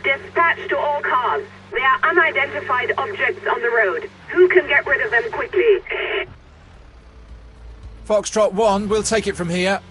Dispatch to all cars. There are unidentified objects on the road. Who can get rid of them quickly? Foxtrot 1, we'll take it from here.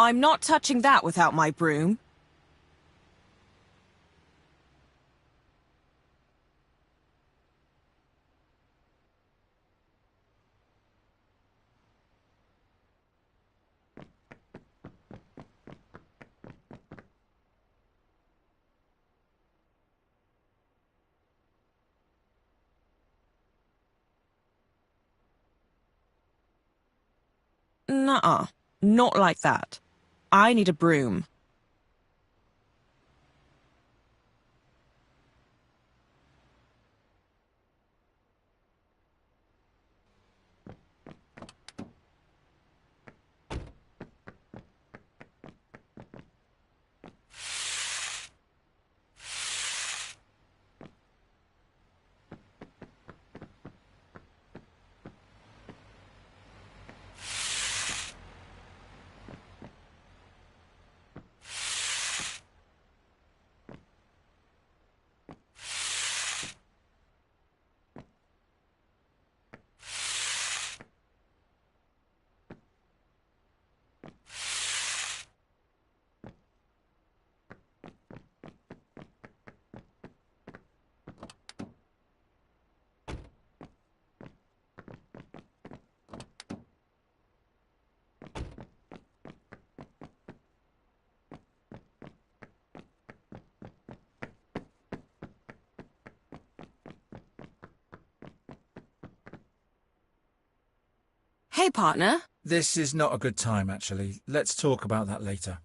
I'm not touching that without my broom. Nuh-uh. Not like that. I need a broom. Hey, partner. This is not a good time, actually. Let's talk about that later.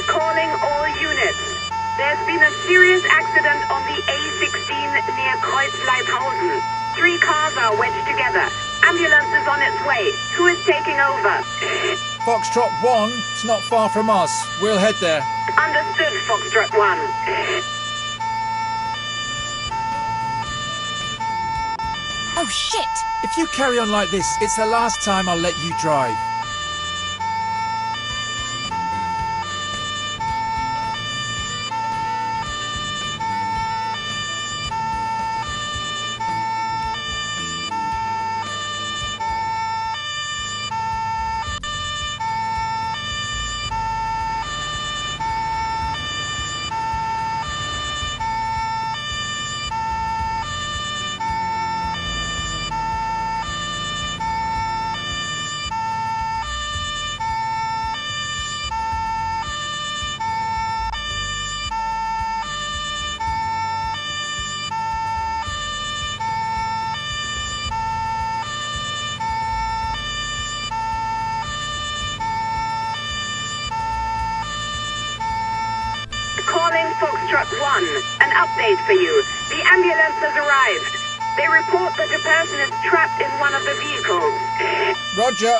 Calling all units. There's been a serious accident on the A16 near Kreuzleithausen. 3 cars are wedged together. Ambulance is on its way. Who is taking over? Foxtrot 1, it's not far from us. We'll head there. Understood, Foxtrot 1. Oh, shit! If you carry on like this, it's the last time I'll let you drive. Foxtrot 1, an update for you. The ambulance has arrived. They report that a person is trapped in one of the vehicles. Roger.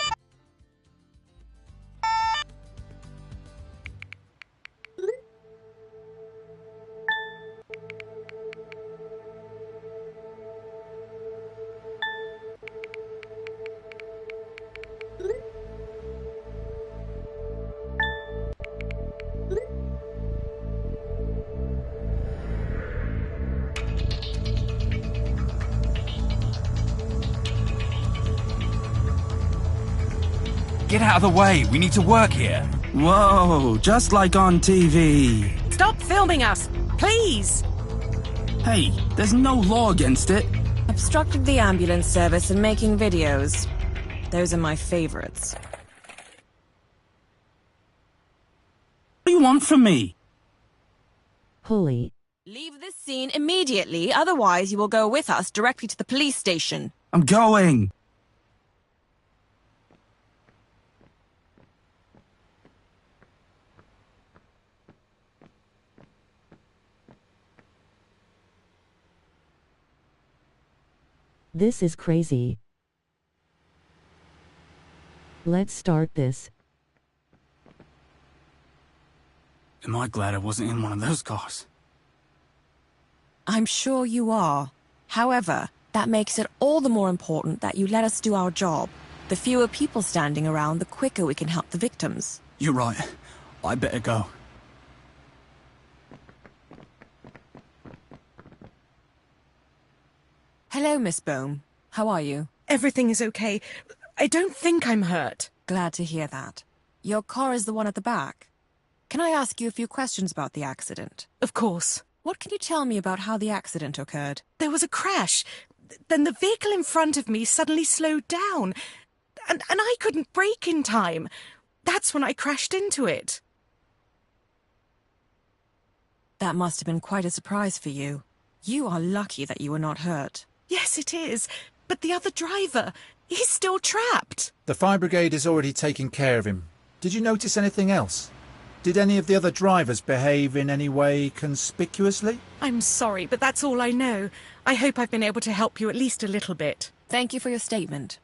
Get out of the way. We need to work here. Whoa, just like on TV. Stop filming us, please! Hey, there's no law against it. Obstructing the ambulance service and making videos. Those are my favorites. What do you want from me? Pulley. Leave this scene immediately, otherwise you will go with us directly to the police station. I'm going. This is crazy. Let's start this. Am I glad I wasn't in one of those cars? I'm sure you are. However, that makes it all the more important that you let us do our job. The fewer people standing around, the quicker we can help the victims. You're right. I better go. Hello, Miss Bohm. How are you? Everything is okay. I don't think I'm hurt. Glad to hear that. Your car is the one at the back. Can I ask you a few questions about the accident? Of course. What can you tell me about how the accident occurred? There was a crash. Then the vehicle in front of me suddenly slowed down. And I couldn't brake in time. That's when I crashed into it. That must have been quite a surprise for you. You are lucky that you were not hurt. Yes, it is. But the other driver, he's still trapped. The fire brigade is already taking care of him. Did you notice anything else? Did any of the other drivers behave in any way conspicuously? I'm sorry, but that's all I know. I hope I've been able to help you at least a little bit. Thank you for your statement.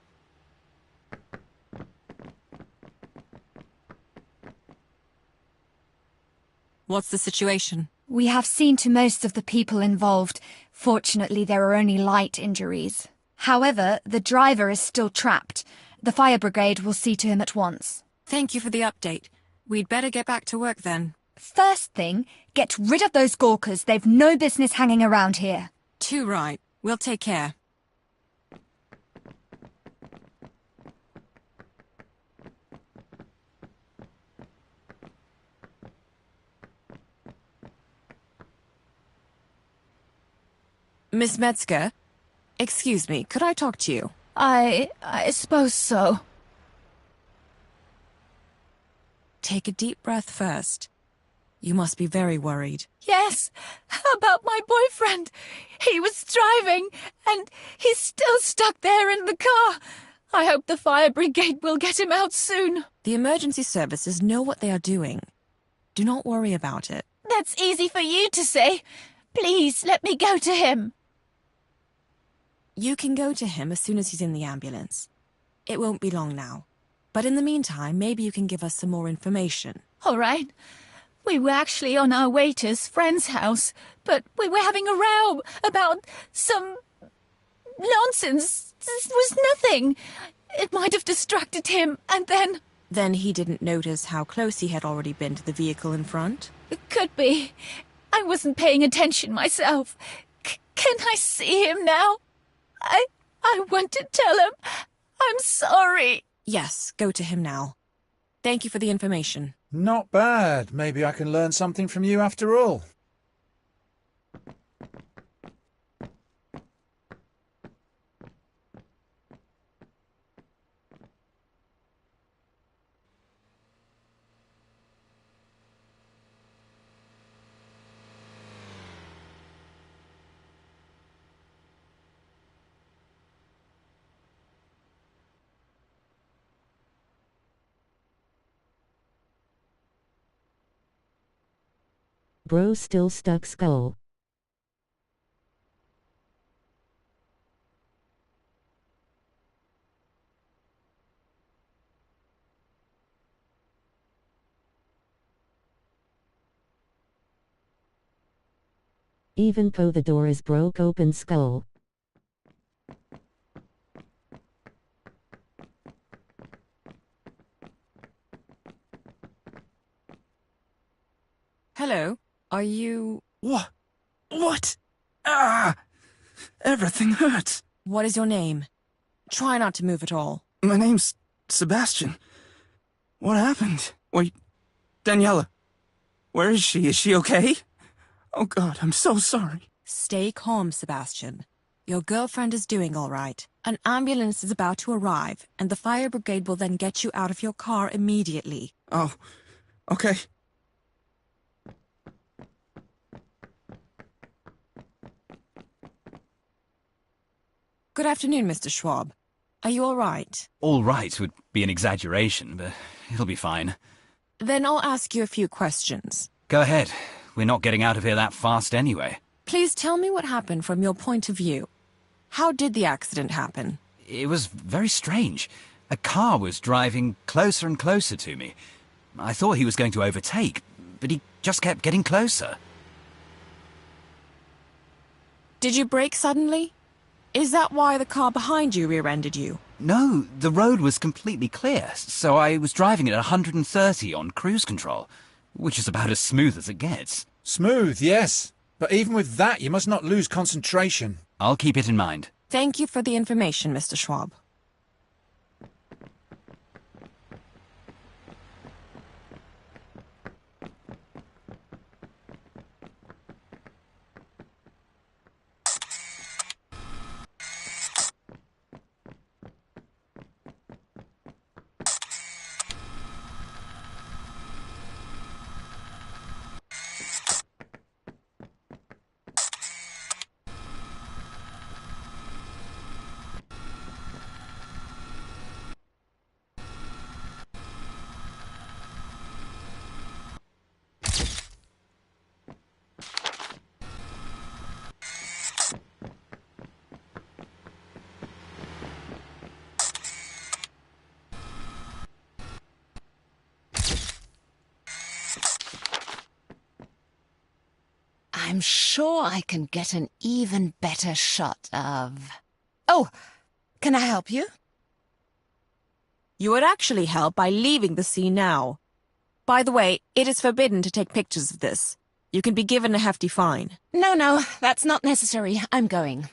What's the situation? We have seen to most of the people involved. Fortunately, there are only light injuries. However, the driver is still trapped. The fire brigade will see to him at once. Thank you for the update. We'd better get back to work then. First thing, get rid of those gawkers. They've no business hanging around here. Too right. We'll take care. Miss Metzger? Excuse me, could I talk to you? I suppose so. Take a deep breath first. You must be very worried. Yes, about my boyfriend. He was driving, and he's still stuck there in the car. I hope the fire brigade will get him out soon. The emergency services know what they are doing. Do not worry about it. That's easy for you to say. Please, let me go to him. You can go to him as soon as he's in the ambulance. It won't be long now. But in the meantime, maybe you can give us some more information. All right. We were actually on our way to his friend's house, but we were having a row about some nonsense. This was nothing. It might have distracted him, and then... Then he didn't notice how close he had already been to the vehicle in front? It could be. I wasn't paying attention myself. Can I see him now? I want to tell him I'm sorry. Yes, go to him now. Thank you for the information. Not bad. Maybe I can learn something from you after all. Bro still stuck skull. Even though the door is broke open skull. Hello, are you... What? What? Ah! Everything hurts. What is your name? Try not to move at all. My name's Sebastian. What happened? Wait, Daniela, where is she? Is she okay? Oh God, I'm so sorry. Stay calm, Sebastian. Your girlfriend is doing all right. An ambulance is about to arrive, and the fire brigade will then get you out of your car immediately. Oh, okay. Good afternoon, Mr. Schwab. Are you all right? All right would be an exaggeration, but it'll be fine. Then I'll ask you a few questions. Go ahead. We're not getting out of here that fast anyway. Please tell me what happened from your point of view. How did the accident happen? It was very strange. A car was driving closer and closer to me. I thought he was going to overtake, but he just kept getting closer. Did you brake suddenly? Is that why the car behind you rear-ended you? No, the road was completely clear, so I was driving at 130 on cruise control, which is about as smooth as it gets. Smooth, yes. But even with that, you must not lose concentration. I'll keep it in mind. Thank you for the information, Mr. Schwab. I'm sure I can get an even better shot of... Oh, can I help you? You would actually help by leaving the scene now. By the way, it is forbidden to take pictures of this. You can be given a hefty fine. No, that's not necessary. I'm going.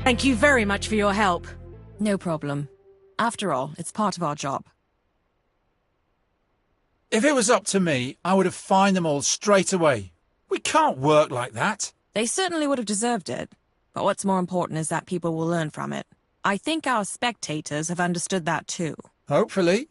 Thank you very much for your help. No problem. After all, it's part of our job. If it was up to me, I would have fined them all straight away. We can't work like that. They certainly would have deserved it. But what's more important is that people will learn from it. I think our spectators have understood that too. Hopefully.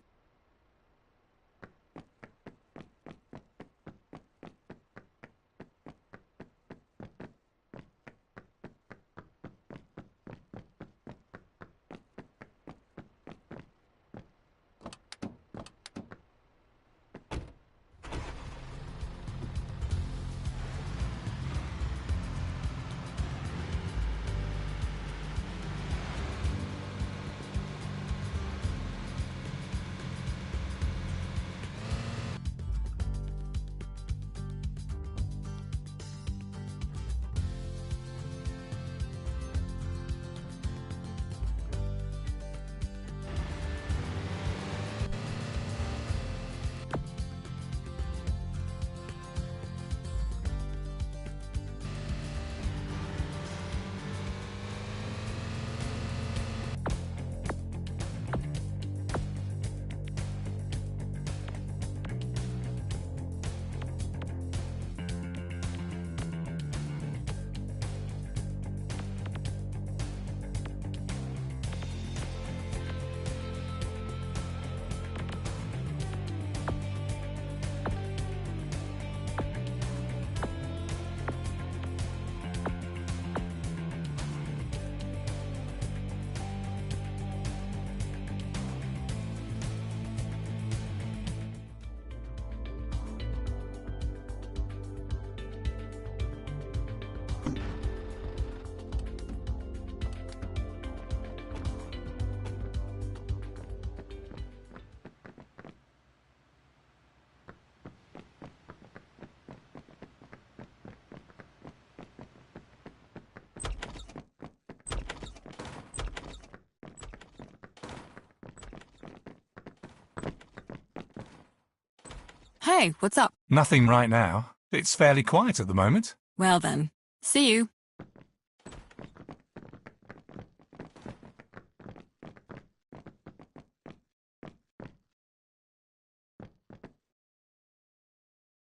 Hey, what's up? Nothing right now. It's fairly quiet at the moment. Well then, see you.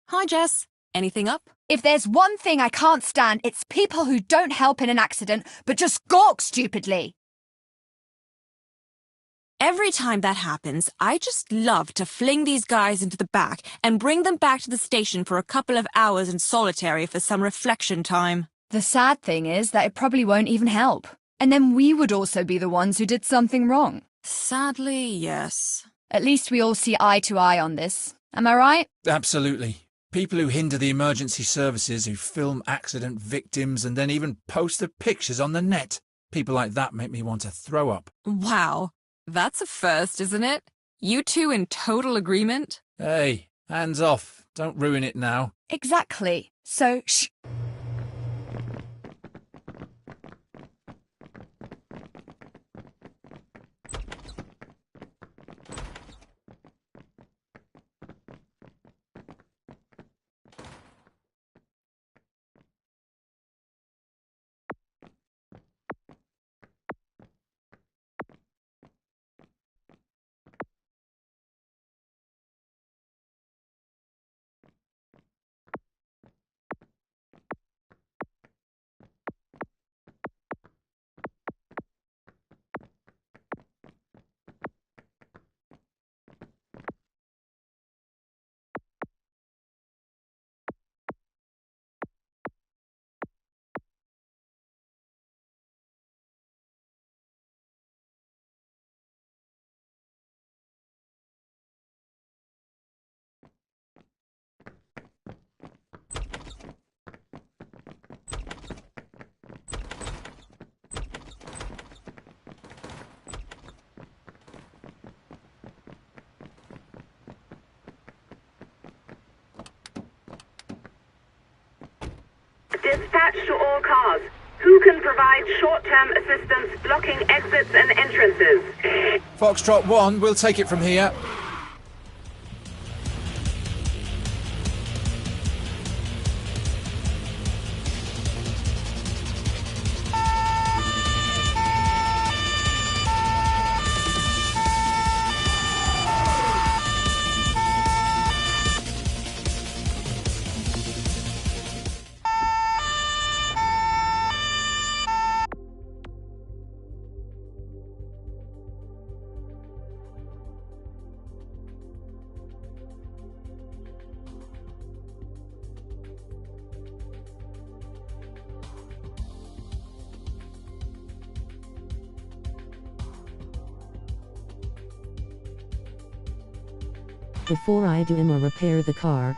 Hi, Jess. Anything up? If there's one thing I can't stand, it's people who don't help in an accident, but just gawk stupidly. Every time that happens, I just love to fling these guys into the back and bring them back to the station for a couple of hours in solitary for some reflection time. The sad thing is that it probably won't even help. And then we would also be the ones who did something wrong. Sadly, yes. At least we all see eye to eye on this. Am I right? Absolutely. People who hinder the emergency services, who film accident victims and then even post the pictures on the net. People like that make me want to throw up. Wow. That's a first, isn't it? You two in total agreement? Hey, hands off. Don't ruin it now. Exactly. So, shh. Dispatch to all cars. Who can provide short-term assistance blocking exits and entrances? Foxtrot 1, we'll take it from here. Before I do him or repair the car,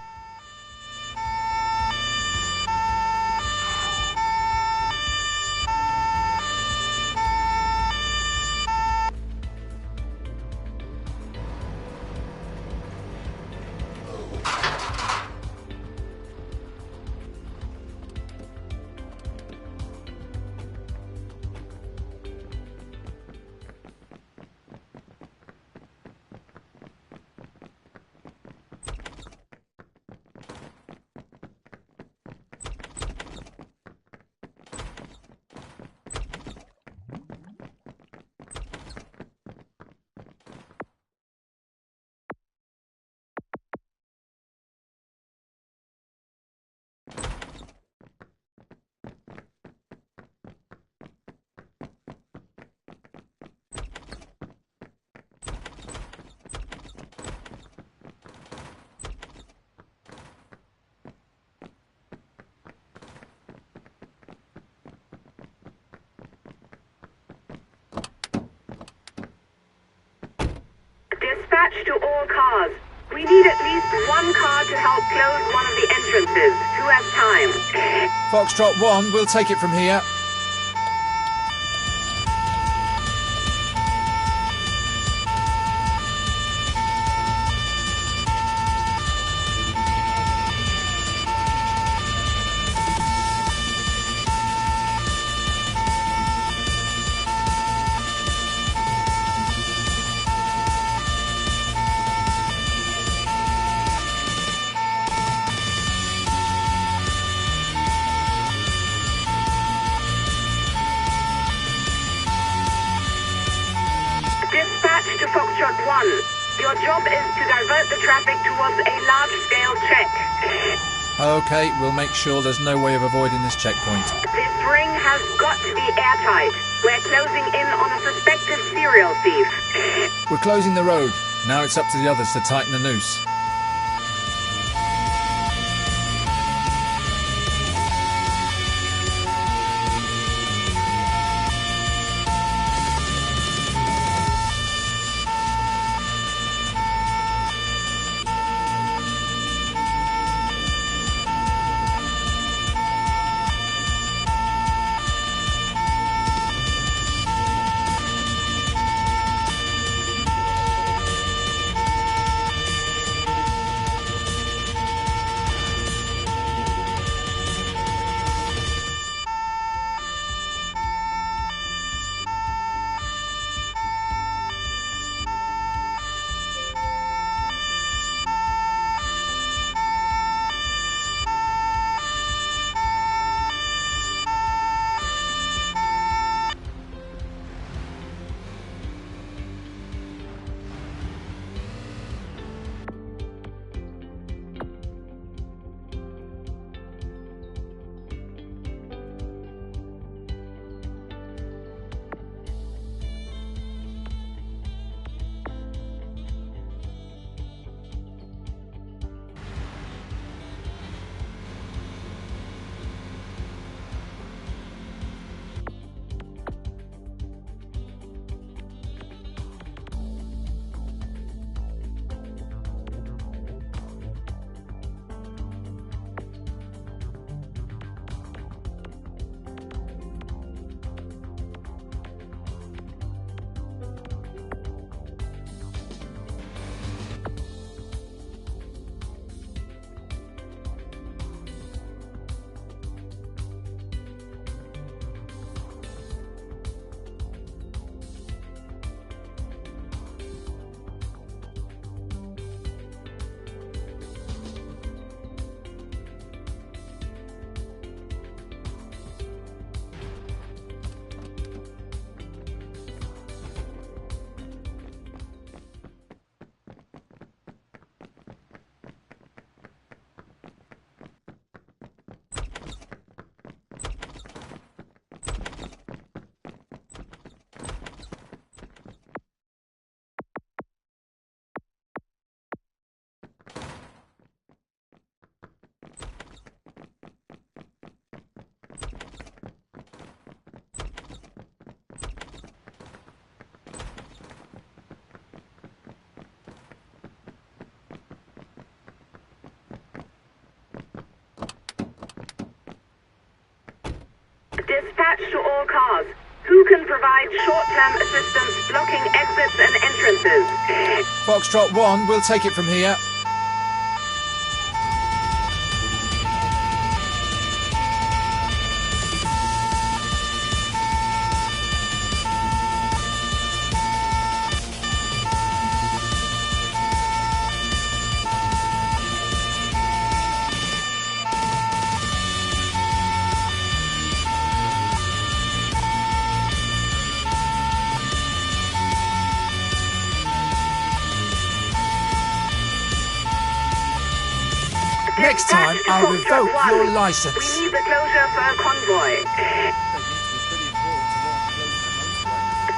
Dispatch to all cars. We need at least one car to help close one of the entrances. Who has time? Foxtrot 1, we'll take it from here. Dispatch to Foxtrot 1. Your job is to divert the traffic towards a large-scale check. OK, we'll make sure there's no way of avoiding this checkpoint. This ring has got to be airtight. We're closing in on a suspected serial thief. We're closing the road. Now it's up to the others to tighten the noose. Dispatch to all cars. Who can provide short-term assistance blocking exits and entrances? Foxtrot 1, we'll take it from here. Next time, I'll revoke your license. We need the closure for a convoy.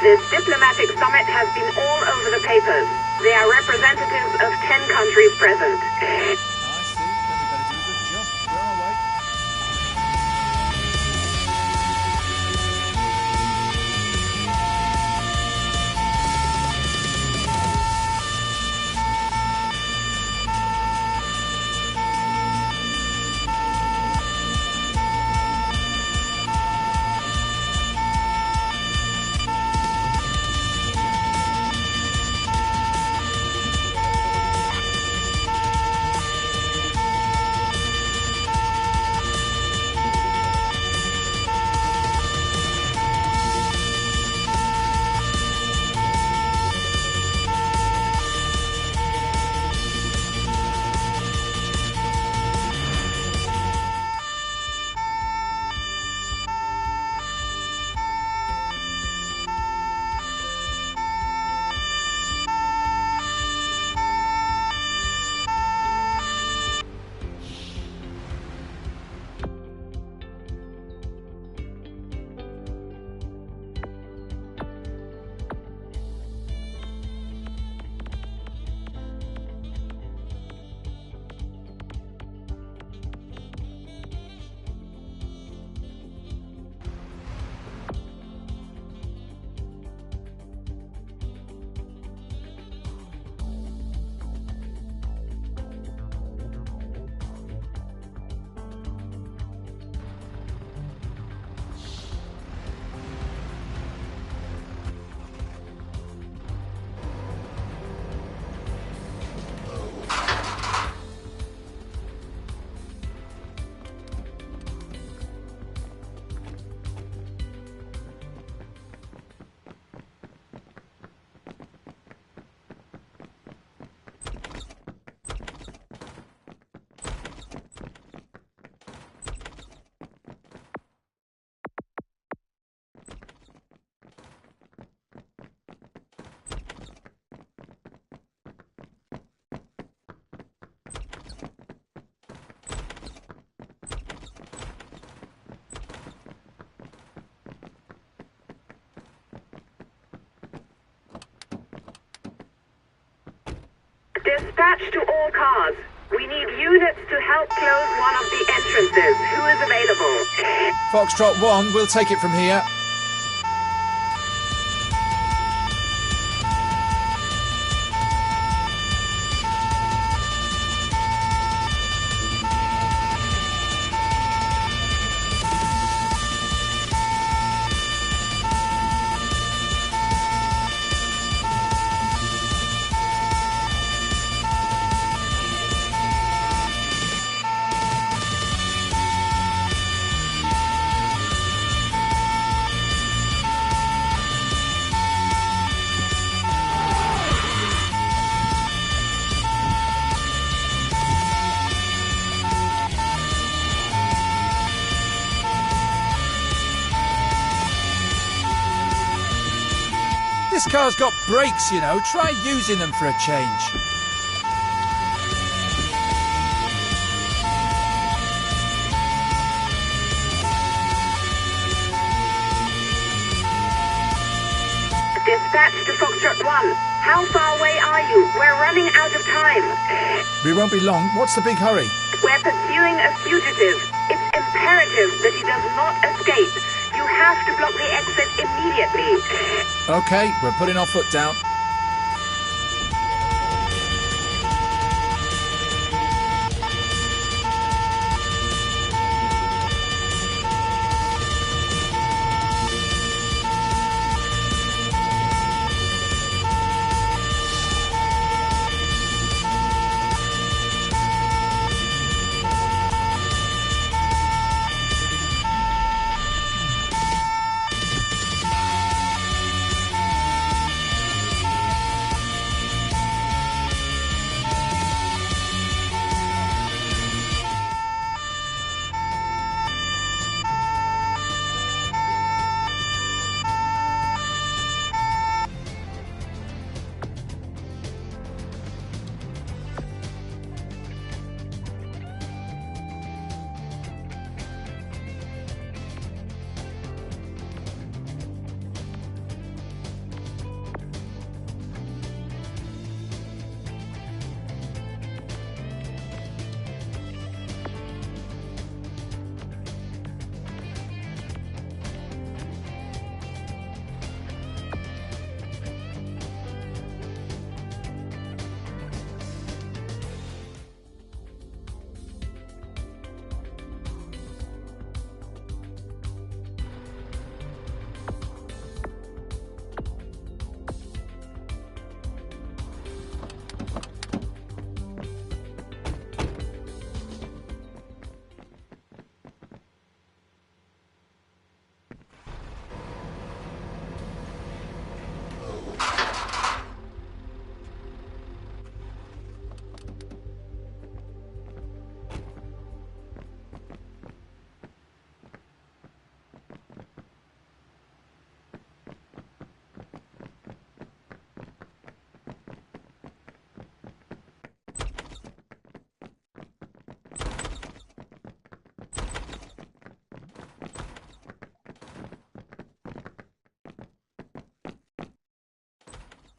This diplomatic summit has been all over the papers. They are representatives of 10 countries present. I see. Then we better do a good job. Go away. Dispatch to all cars. We need units to help close one of the entrances. Who is available? Foxtrot 1, we'll take it from here. This car's got brakes, you know. Try using them for a change. Dispatch to Foxtrot 1. How far away are you? We're running out of time. We won't be long. What's the big hurry? We're pursuing a fugitive. It's imperative that he does not escape. You have to block the exit immediately. Okay, we're putting our foot down.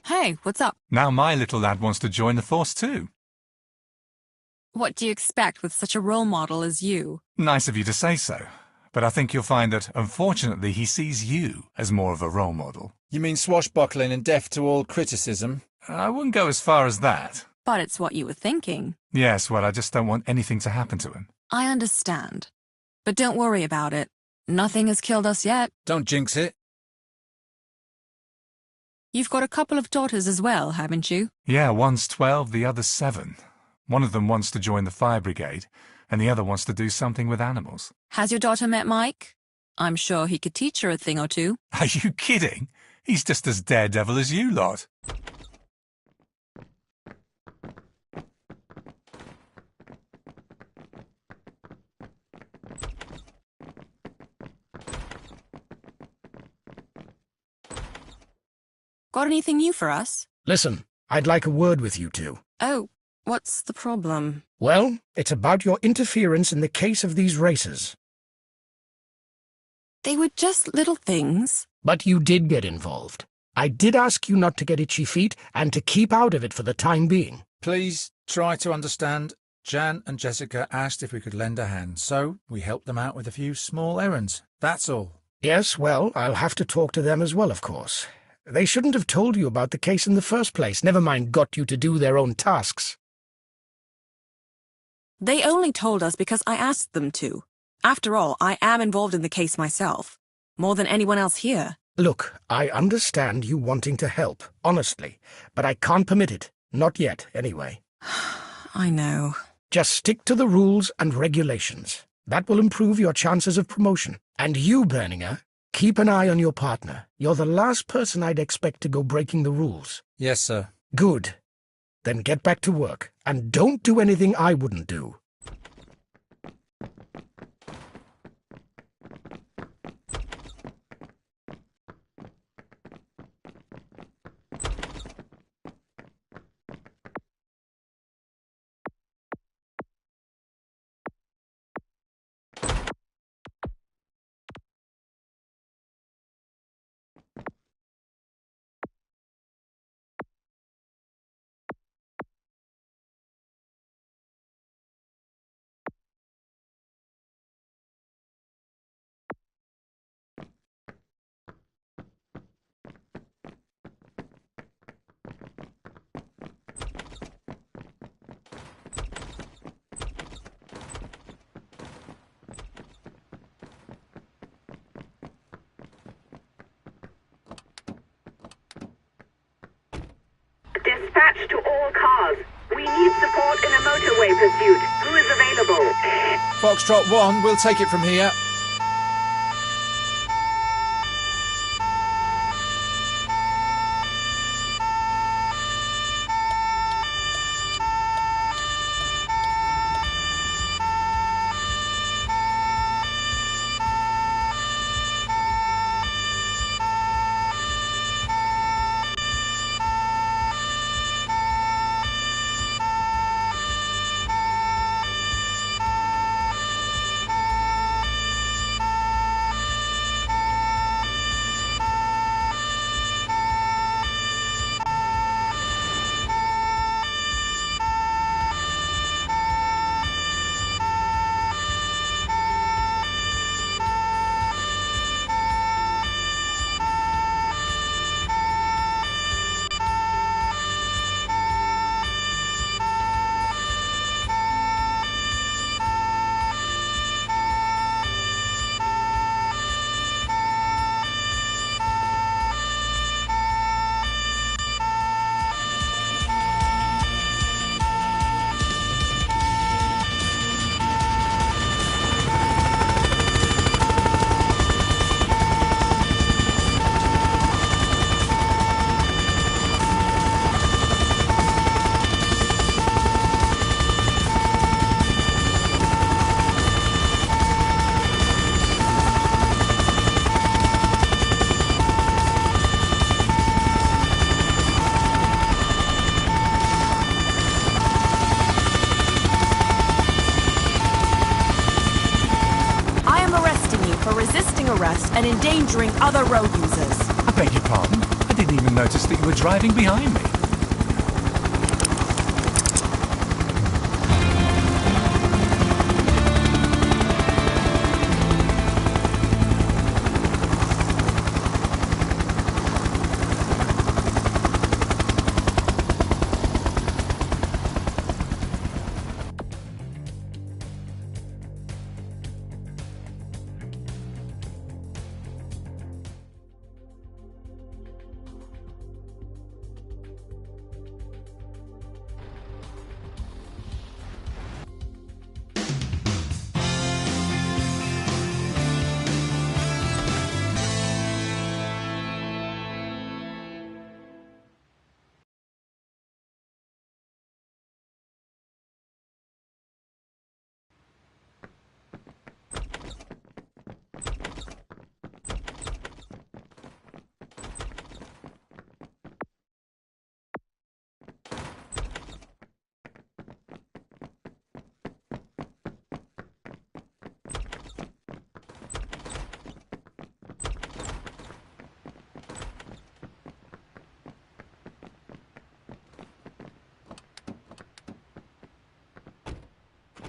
Hey, what's up? Now my little lad wants to join the force too. What do you expect with such a role model as you? Nice of you to say so. But I think you'll find that, unfortunately, he sees you as more of a role model. You mean swashbuckling and deaf to all criticism? I wouldn't go as far as that. But it's what you were thinking. Yes, well, I just don't want anything to happen to him. I understand. But don't worry about it. Nothing has killed us yet. Don't jinx it. You've got a couple of daughters as well, haven't you? Yeah, one's 12, the other's 7. One of them wants to join the fire brigade, and the other wants to do something with animals. Has your daughter met Mike? I'm sure he could teach her a thing or two. Are you kidding? He's just as daredevil as you lot. Got anything new for us? Listen, I'd like a word with you two. Oh, what's the problem? Well, it's about your interference in the case of these races. They were just little things. But you did get involved. I did ask you not to get itchy feet and to keep out of it for the time being. Please try to understand. Jan and Jessica asked if we could lend a hand, so we helped them out with a few small errands. That's all. Yes, well, I'll have to talk to them as well, of course. They shouldn't have told you about the case in the first place, never mind got you to do their own tasks. They only told us because I asked them to. After all, I am involved in the case myself. More than anyone else here. Look, I understand you wanting to help, honestly, but I can't permit it. Not yet, anyway. I know. Just stick to the rules and regulations. That will improve your chances of promotion. And you, Berninger, keep an eye on your partner. You're the last person I'd expect to go breaking the rules. Yes, sir. Good. Then get back to work, and don't do anything I wouldn't do. Dispatch to all cars. We need support in a motorway pursuit. Who is available? Foxtrot 1, we'll take it from here. Resisting arrest and endangering other road users. I beg your pardon? I didn't even notice that you were driving behind me.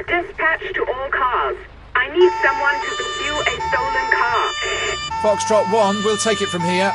Dispatch to all cars. I need someone to pursue a stolen car. Foxtrot 1, we'll take it from here.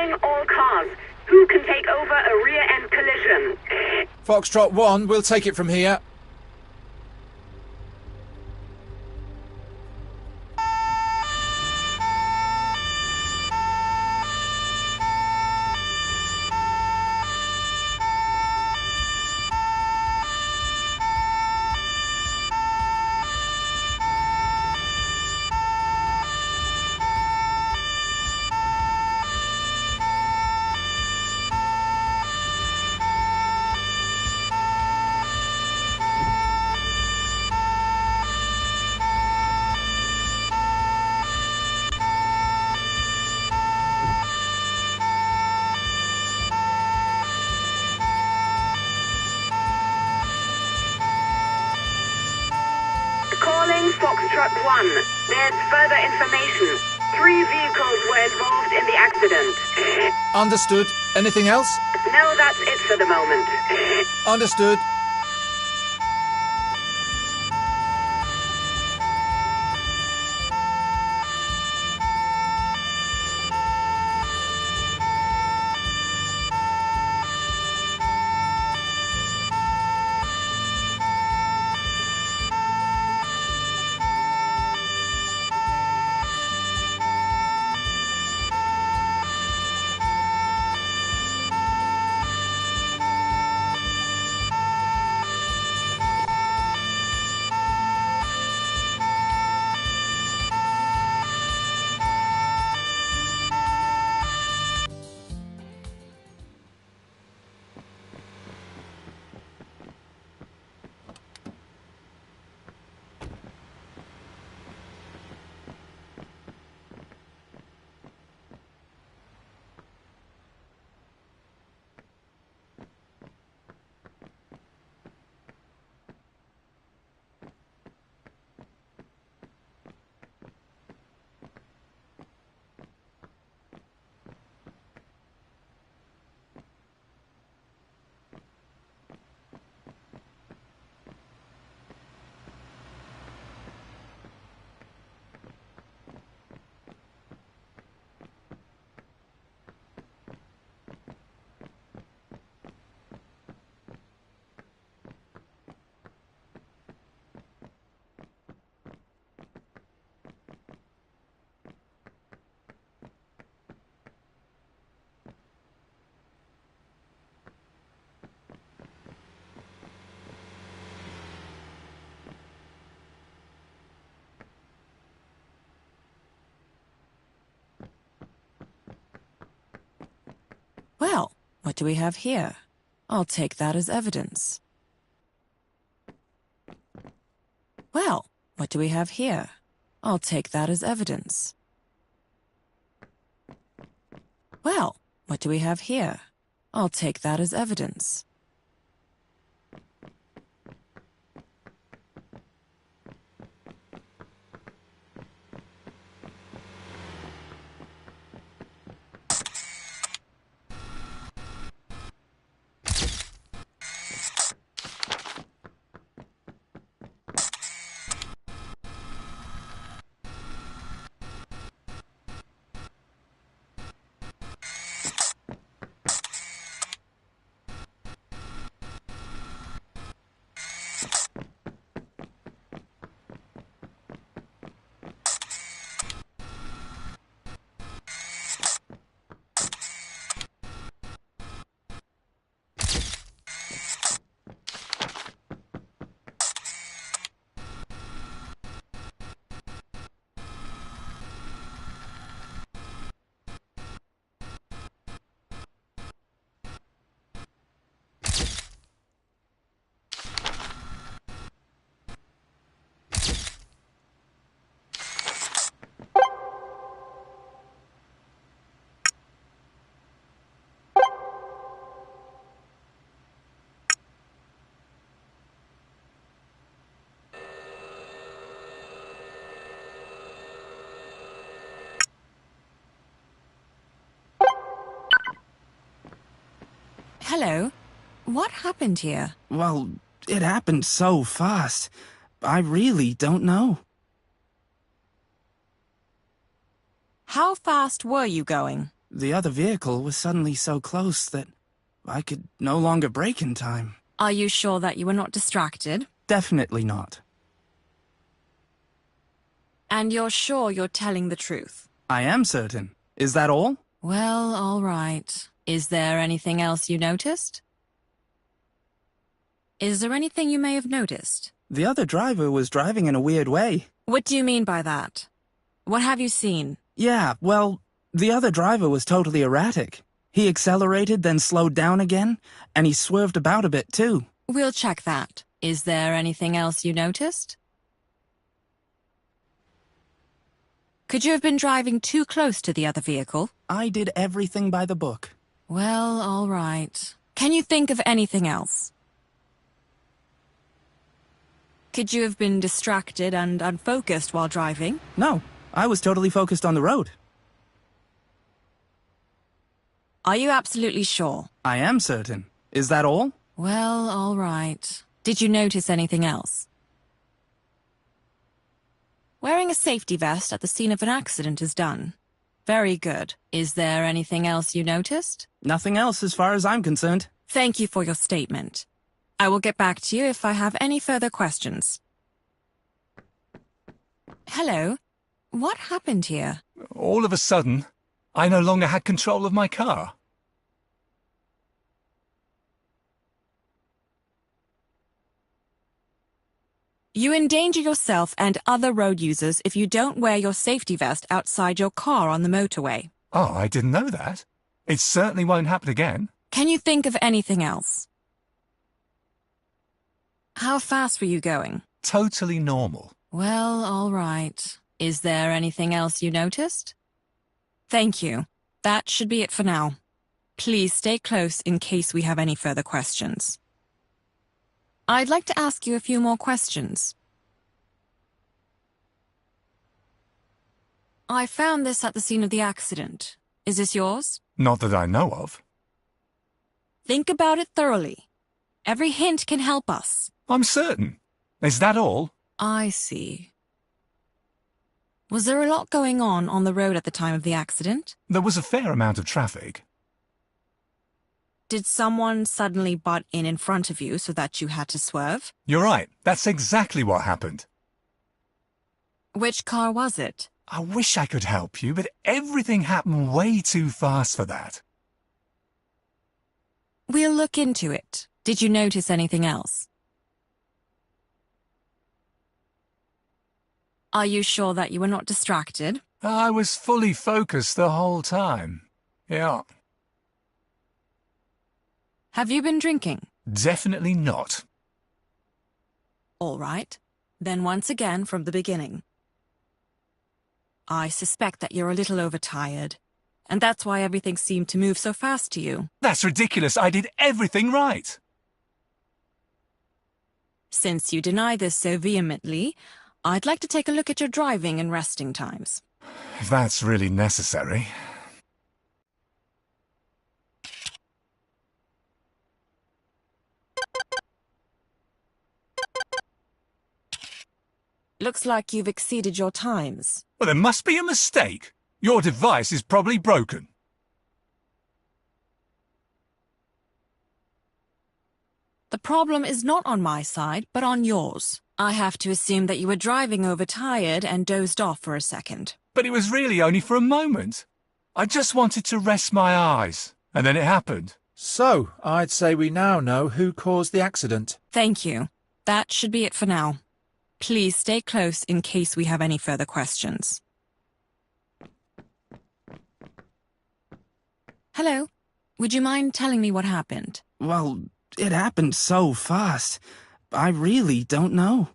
Calling all cars. Who can take over a rear-end collision? Foxtrot 1, we'll take it from here. Foxtrot 1. There's further information. 3 vehicles were involved in the accident. Understood. Anything else? No, that's it for the moment. Understood. Well, what do we have here? I'll take that as evidence. Well, what do we have here? I'll take that as evidence. Well, what do we have here? I'll take that as evidence. Hello. What happened here? Well, it happened so fast. I really don't know. How fast were you going? the other vehicle was suddenly so close that I could no longer brake in time. Are you sure that you were not distracted? Definitely not. And you're sure you're telling the truth? I am certain. Is that all? Well, all right. Is there anything else you noticed? Is there anything you may have noticed? The other driver was driving in a weird way. What do you mean by that? What have you seen? Yeah, well, the other driver was totally erratic. He accelerated, then slowed down again, and he swerved about a bit too. We'll check that. Is there anything else you noticed? Could you have been driving too close to the other vehicle? I did everything by the book. Well, all right. Can you think of anything else? Could you have been distracted and unfocused while driving? No, I was totally focused on the road. Are you absolutely sure? I am certain. Is that all? Well, all right. Did you notice anything else? Wearing a safety vest at the scene of an accident is done. Very good. Is there anything else you noticed? Nothing else as far as I'm concerned. Thank you for your statement. I will get back to you if I have any further questions. Hello. What happened here? All of a sudden, I no longer had control of my car. You endanger yourself and other road users if you don't wear your safety vest outside your car on the motorway. Oh, I didn't know that. It certainly won't happen again. Can you think of anything else? How fast were you going? Totally normal. Well, all right. Is there anything else you noticed? Thank you. That should be it for now. Please stay close in case we have any further questions. I'd like to ask you a few more questions. I found this at the scene of the accident. Is this yours? Not that I know of. Think about it thoroughly. Every hint can help us. I'm certain. Is that all? I see. Was there a lot going on the road at the time of the accident? There was a fair amount of traffic. Did someone suddenly butt in front of you so that you had to swerve? You're right. That's exactly what happened. Which car was it? I wish I could help you, but everything happened way too fast for that. We'll look into it. Did you notice anything else? Are you sure that you were not distracted? I was fully focused the whole time. Yeah. Have you been drinking? Definitely not. All right. Then once again from the beginning. I suspect that you're a little overtired, and that's why everything seemed to move so fast to you. That's ridiculous. I did everything right. Since you deny this so vehemently, I'd like to take a look at your driving and resting times. If that's really necessary. Looks like you've exceeded your times. Well, there must be a mistake. Your device is probably broken. The problem is not on my side, but on yours. I have to assume that you were driving overtired and dozed off for a second. But it was really only for a moment. I just wanted to rest my eyes, and then it happened. So, I'd say we now know who caused the accident. Thank you. That should be it for now. Please stay close in case we have any further questions. Hello. Would you mind telling me what happened? Well, it happened so fast. I really don't know.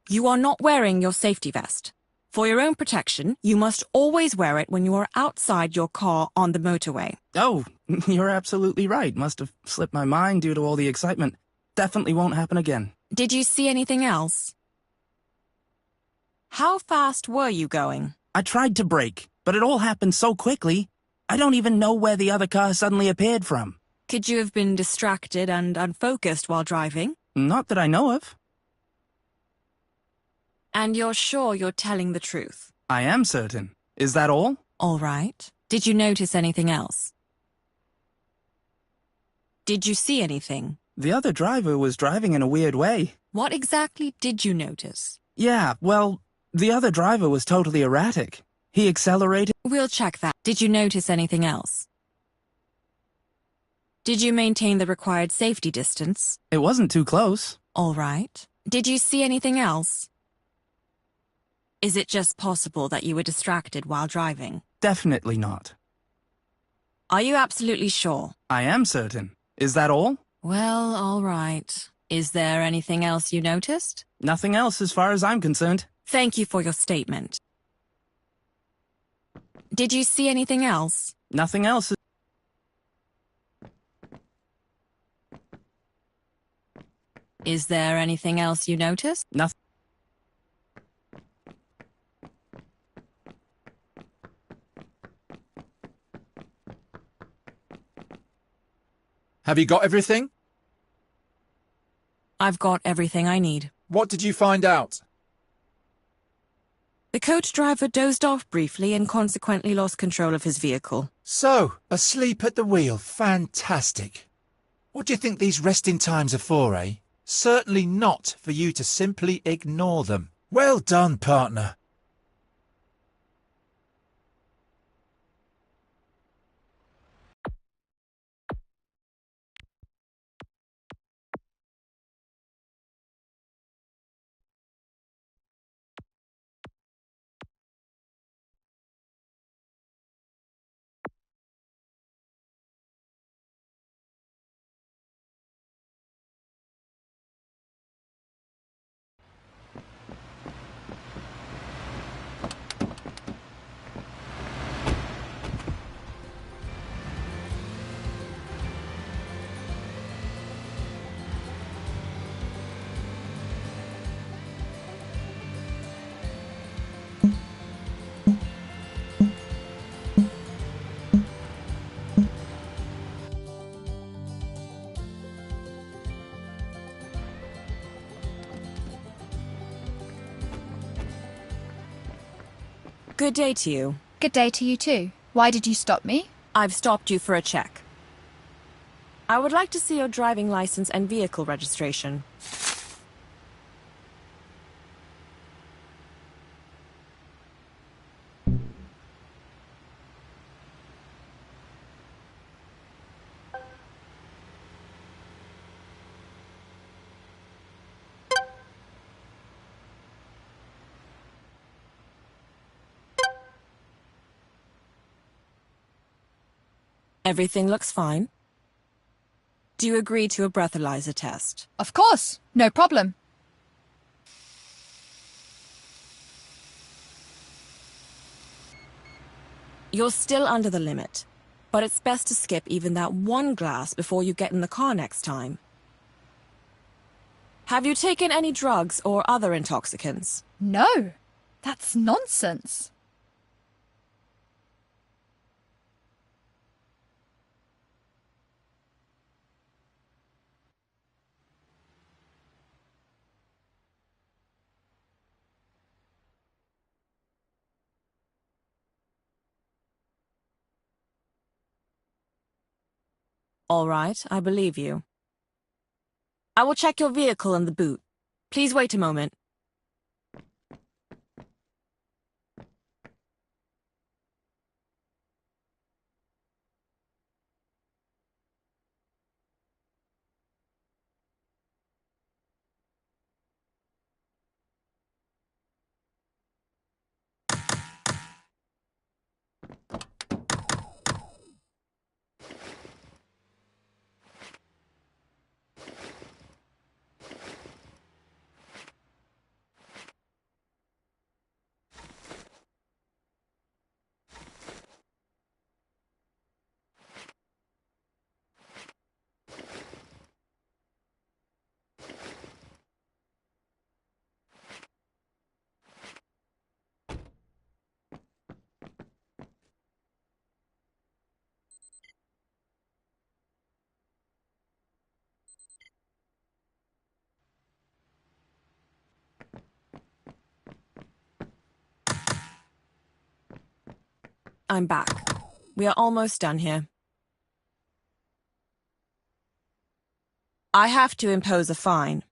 You are not wearing your safety vest. For your own protection, you must always wear it when you are outside your car on the motorway. Oh, you're absolutely right. Must have slipped my mind due to all the excitement. Definitely won't happen again. Did you see anything else? How fast were you going? I tried to brake, but it all happened so quickly. I don't even know where the other car suddenly appeared from. Could you have been distracted and unfocused while driving? Not that I know of. And you're sure you're telling the truth? I am certain. Is that all? All right. Did you notice anything else? Did you see anything? The other driver was driving in a weird way. What exactly did you notice? Yeah, well, the other driver was totally erratic. He accelerated. We'll check that. Did you notice anything else? Did you maintain the required safety distance? It wasn't too close. All right. Did you see anything else? Is it just possible that you were distracted while driving? Definitely not. Are you absolutely sure? I am certain. Is that all? Well, all right. Is there anything else you noticed? Nothing else as far as I'm concerned. Thank you for your statement. Did you see anything else? Nothing else. Is there anything else you noticed? Nothing. Have you got everything? I've got everything I need. What did you find out? The coach driver dozed off briefly and consequently lost control of his vehicle. So, asleep at the wheel. Fantastic. What do you think these resting times are for, eh? Certainly not for you to simply ignore them. Well done, partner. Good day to you. Good day to you too. Why did you stop me? I've stopped you for a check. I would like to see your driving license and vehicle registration. Everything looks fine. Do you agree to a breathalyzer test? Of course. No problem. You're still under the limit, but it's best to skip even that one glass before you get in the car next time. Have you taken any drugs or other intoxicants? No. That's nonsense. All right, I believe you. I will check your vehicle in the boot. Please wait a moment. I'm back. We are almost done here. I have to impose a fine.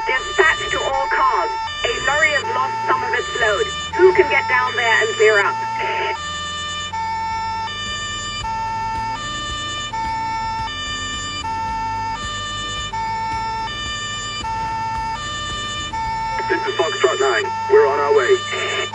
Dispatch to all cars. A lorry has lost some of its load. Who can get down there and clear up? This is Foxtrot 9. We're on our way.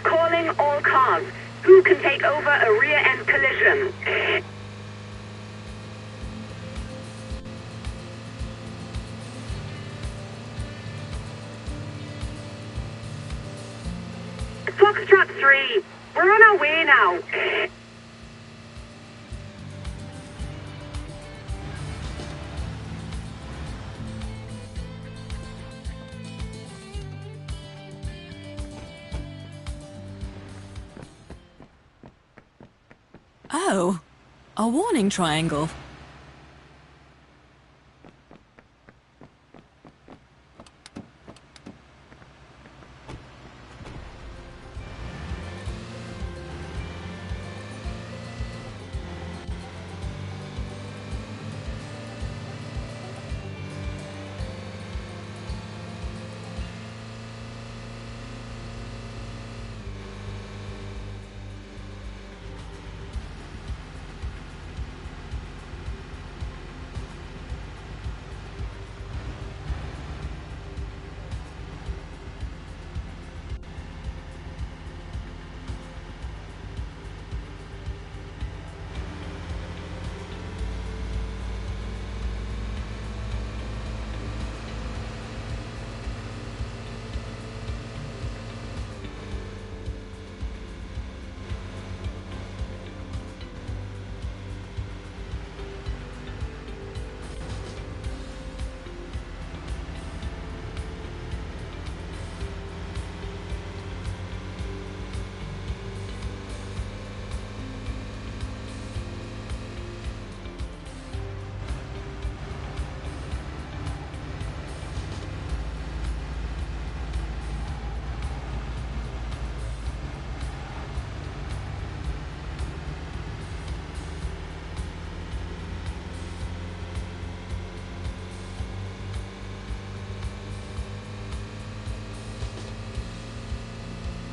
Calling all cars. Who can take over a rear-end collision? Foxtrot 3. We're on our way now. Oh, a warning triangle.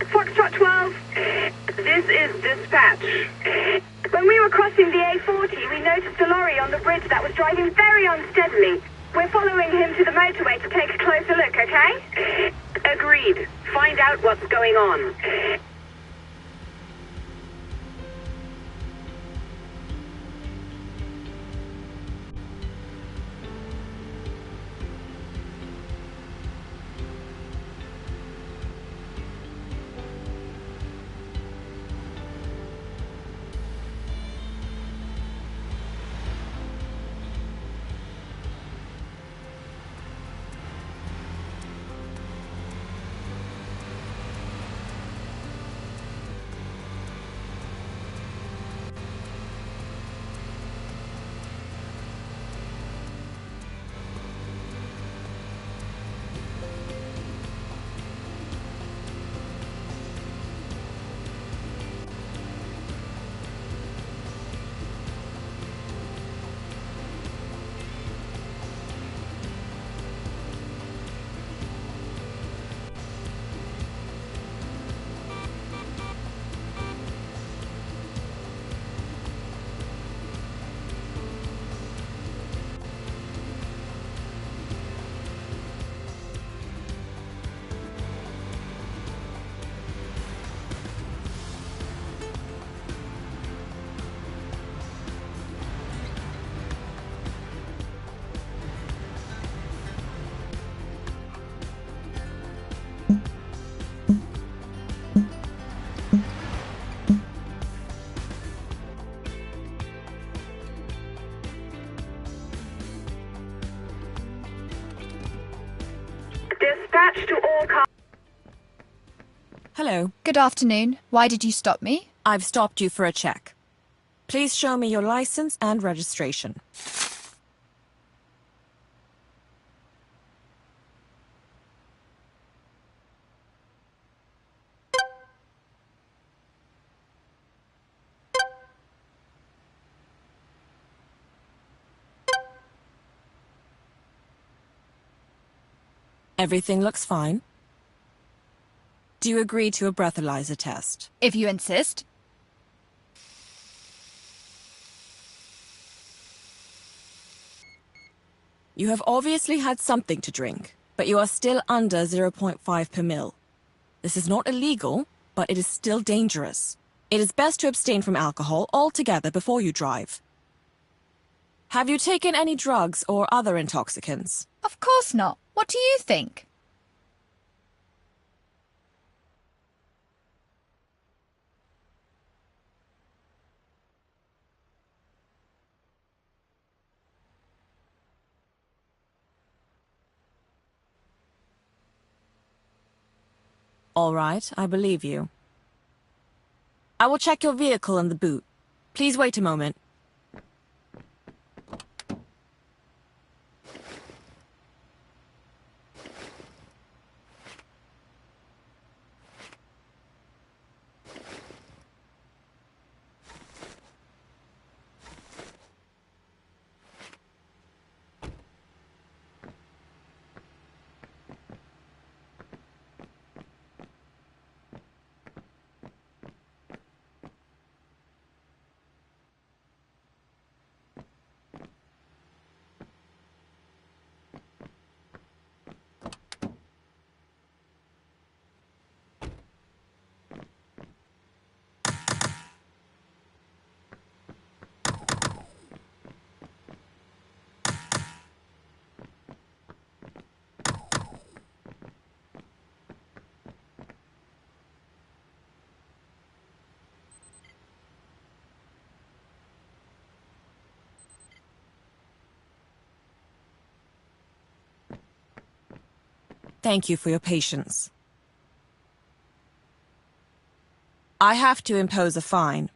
Foxtrot 12. This is dispatch. When we were crossing the A40, we noticed a lorry on the bridge that was driving very unsteadily. We're following him to the motorway to take a closer look, okay? Agreed. Find out what's going on. Dispatch to all cars. Hello. Good afternoon. Why did you stop me? I've stopped you for a check. Please show me your license and registration. Everything looks fine. Do you agree to a breathalyzer test? If you insist. You have obviously had something to drink, but you are still under 0.5 per mil. This is not illegal, but it is still dangerous. It is best to abstain from alcohol altogether before you drive. Have you taken any drugs or other intoxicants? Of course not. What do you think? All right, I believe you. I will check your vehicle in the boot. Please wait a moment. Thank you for your patience. I have to impose a fine.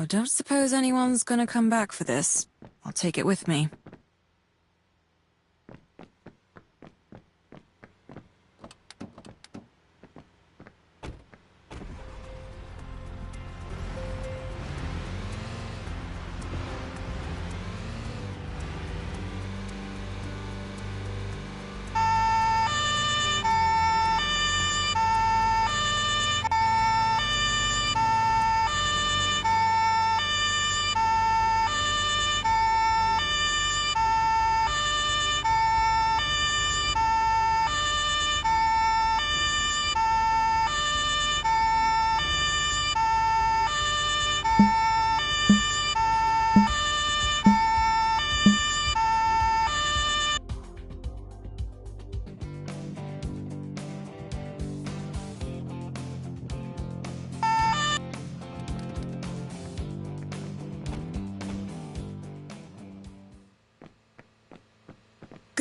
Oh, don't suppose anyone's gonna come back for this. I'll take it with me.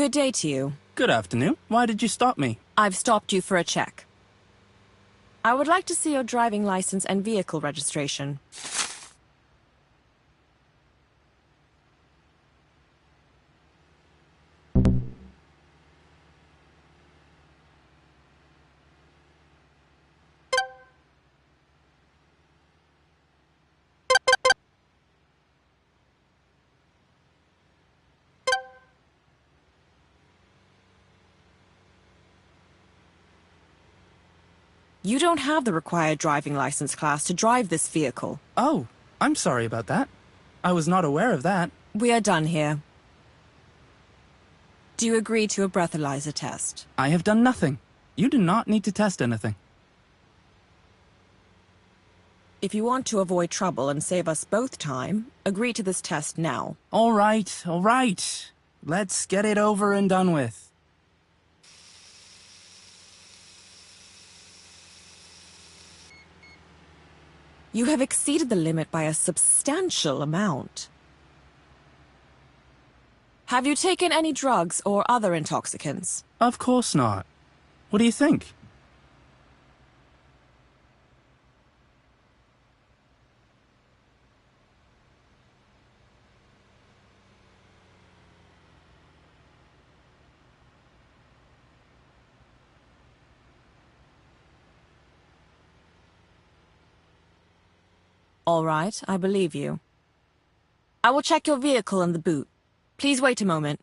Good day to you. Good afternoon. Why did you stop me? I've stopped you for a check. I would like to see your driving license and vehicle registration. You don't have the required driving license class to drive this vehicle. Oh, I'm sorry about that. I was not aware of that. We are done here. Do you agree to a breathalyzer test? I have done nothing. You do not need to test anything. If you want to avoid trouble and save us both time, agree to this test now. All right, all right. Let's get it over and done with. You have exceeded the limit by a substantial amount. Have you taken any drugs or other intoxicants? Of course not. What do you think? All right, I believe you. I will check your vehicle and the boot. Please wait a moment.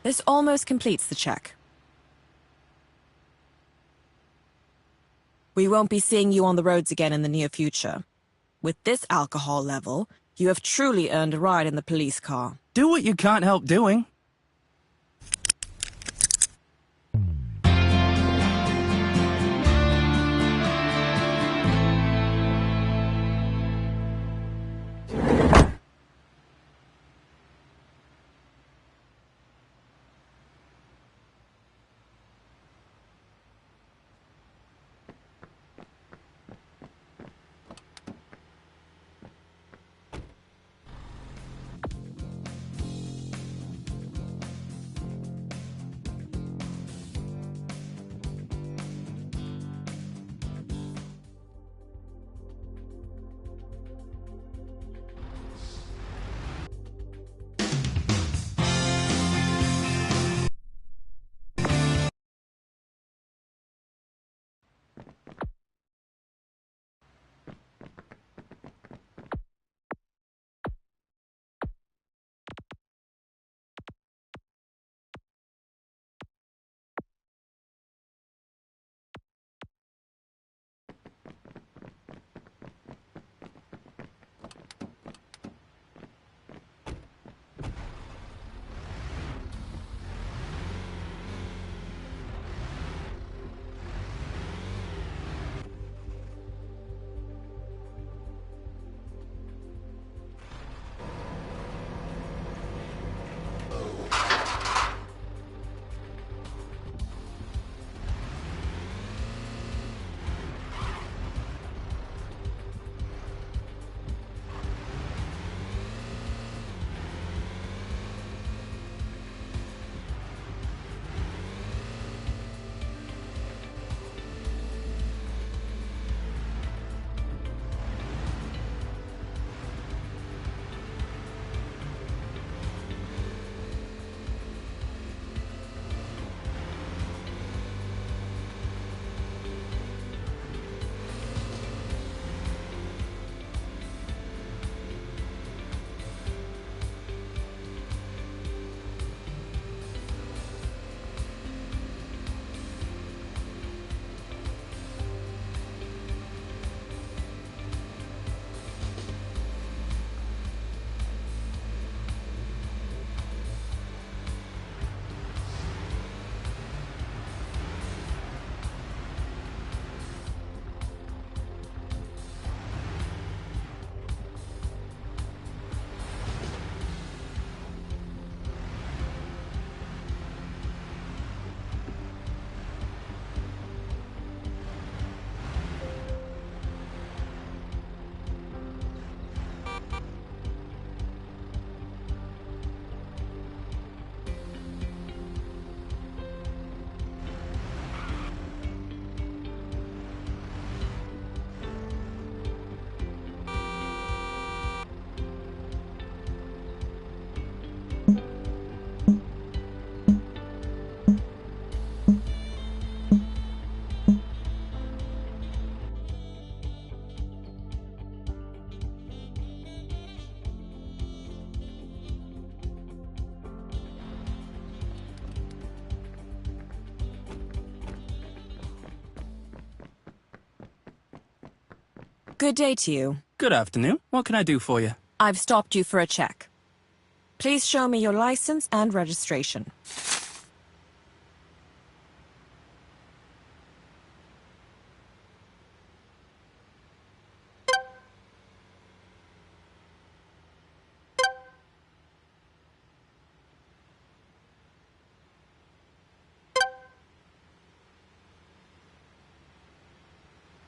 This almost completes the check. We won't be seeing you on the roads again in the near future. With this alcohol level, you have truly earned a ride in the police car. Do what you can't help doing. Good day to you. Good afternoon. What can I do for you? I've stopped you for a check. Please show me your license and registration.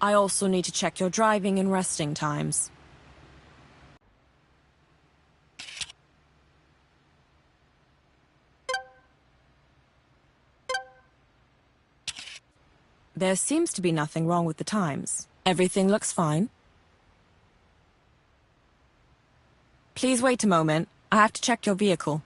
I also need to check your driving and resting times. There seems to be nothing wrong with the times. Everything looks fine. Please wait a moment. I have to check your vehicle.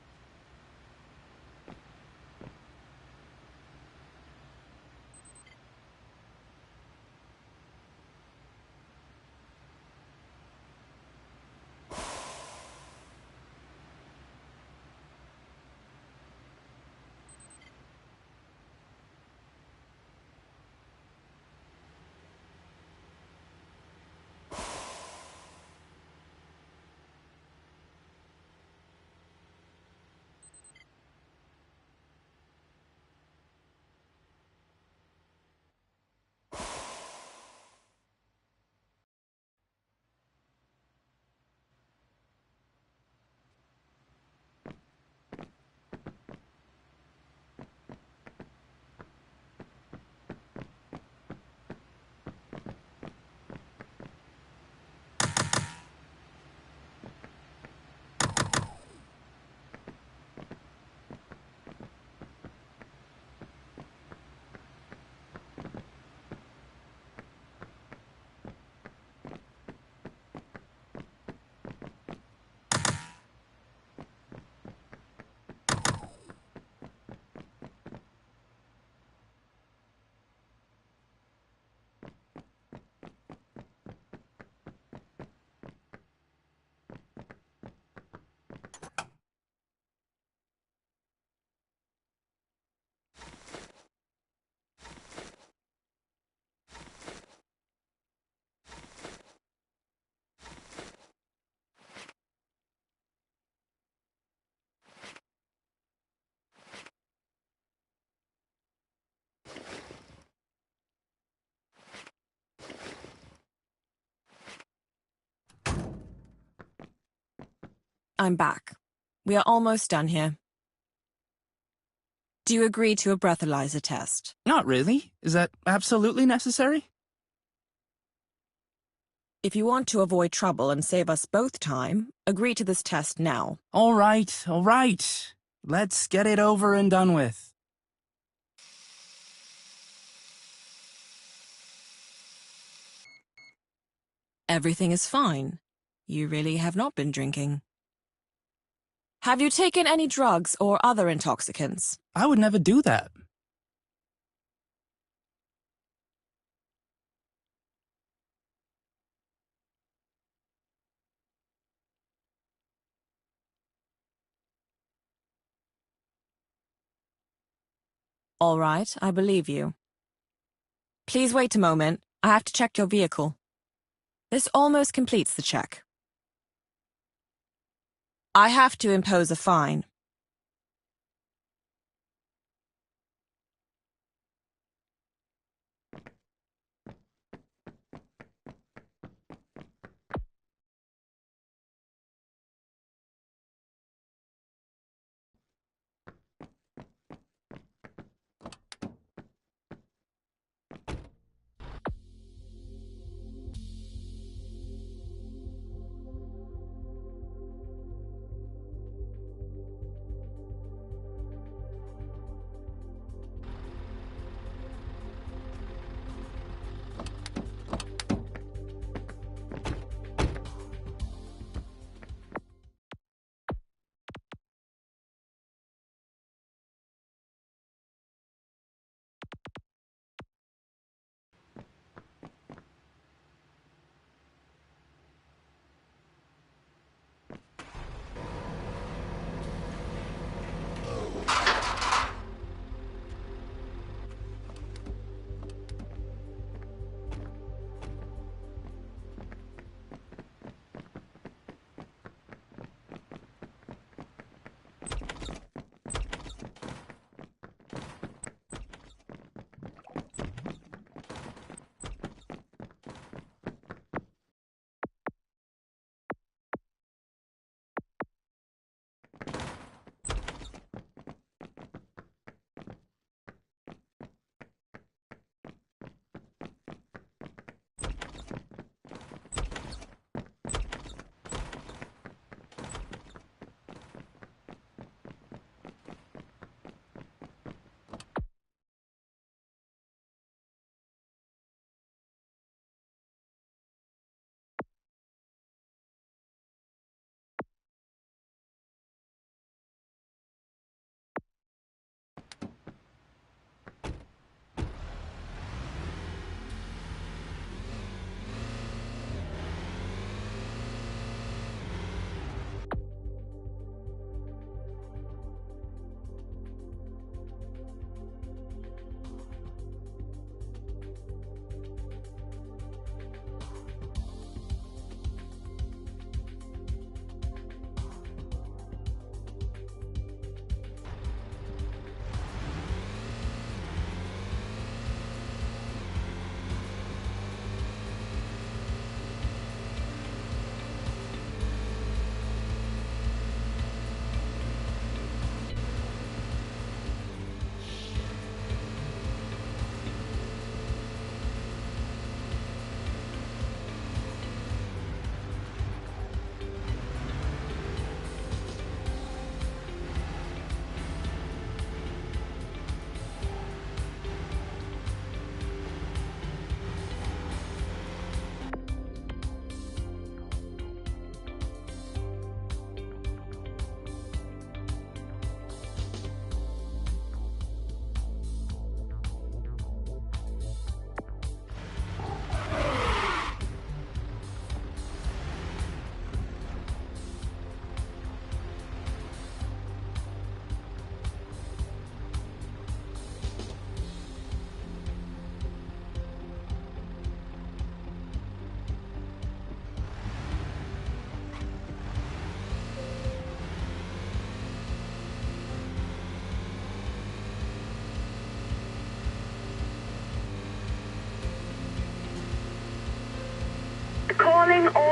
I'm back. We are almost done here. Do you agree to a breathalyzer test? Not really. Is that absolutely necessary? If you want to avoid trouble and save us both time, agree to this test now. All right, all right. Let's get it over and done with. Everything is fine. You really have not been drinking. Have you taken any drugs or other intoxicants? I would never do that. All right, I believe you. Please wait a moment. I have to check your vehicle. This almost completes the check. I have to impose a fine.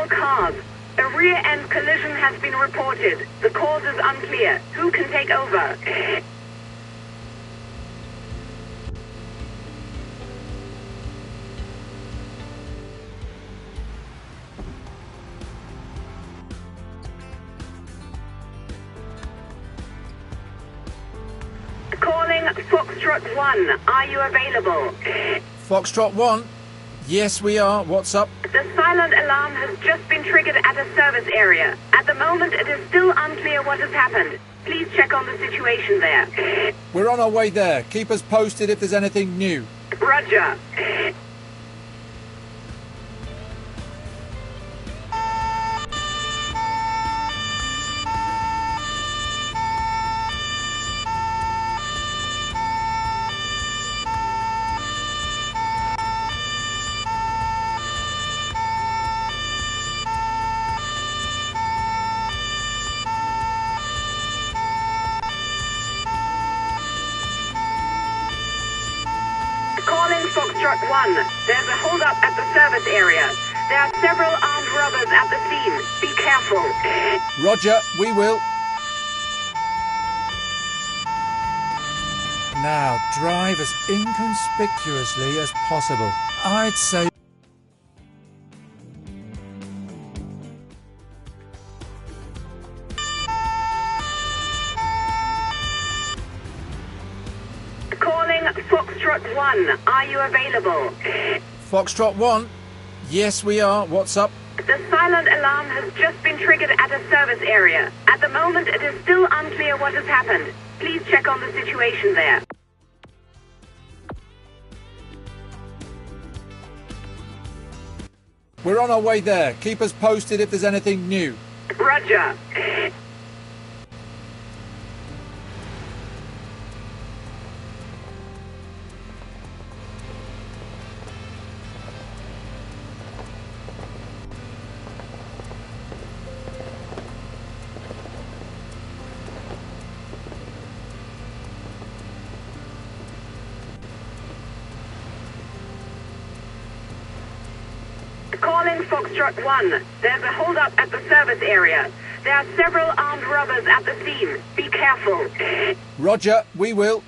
all cars. A rear-end collision has been reported. The cause is unclear. Who can take over? Calling Foxtrot 1. Are you available? Foxtrot 1? Yes, we are. What's up? The silent alarm has just been triggered at a service area. At the moment, it is still unclear what has happened. Please check on the situation there. We're on our way there. Keep us posted if there's anything new. Roger. Calling Foxtrot 1. There's a hold-up at the service area. There are several armed robbers at the scene. Be careful. Roger, we will. Now, drive as inconspicuously as possible. I'd say... Calling Foxtrot 1. Are you available? Foxtrot 1? Yes, we are. What's up? The silent alarm has just been triggered at a service area. At the moment, it is still unclear what has happened. Please check on the situation there. We're on our way there. Keep us posted if there's anything new. Roger. Calling Foxtrot 1. There's a hold-up at the service area. There are several armed robbers at the scene. Be careful. Roger, we will.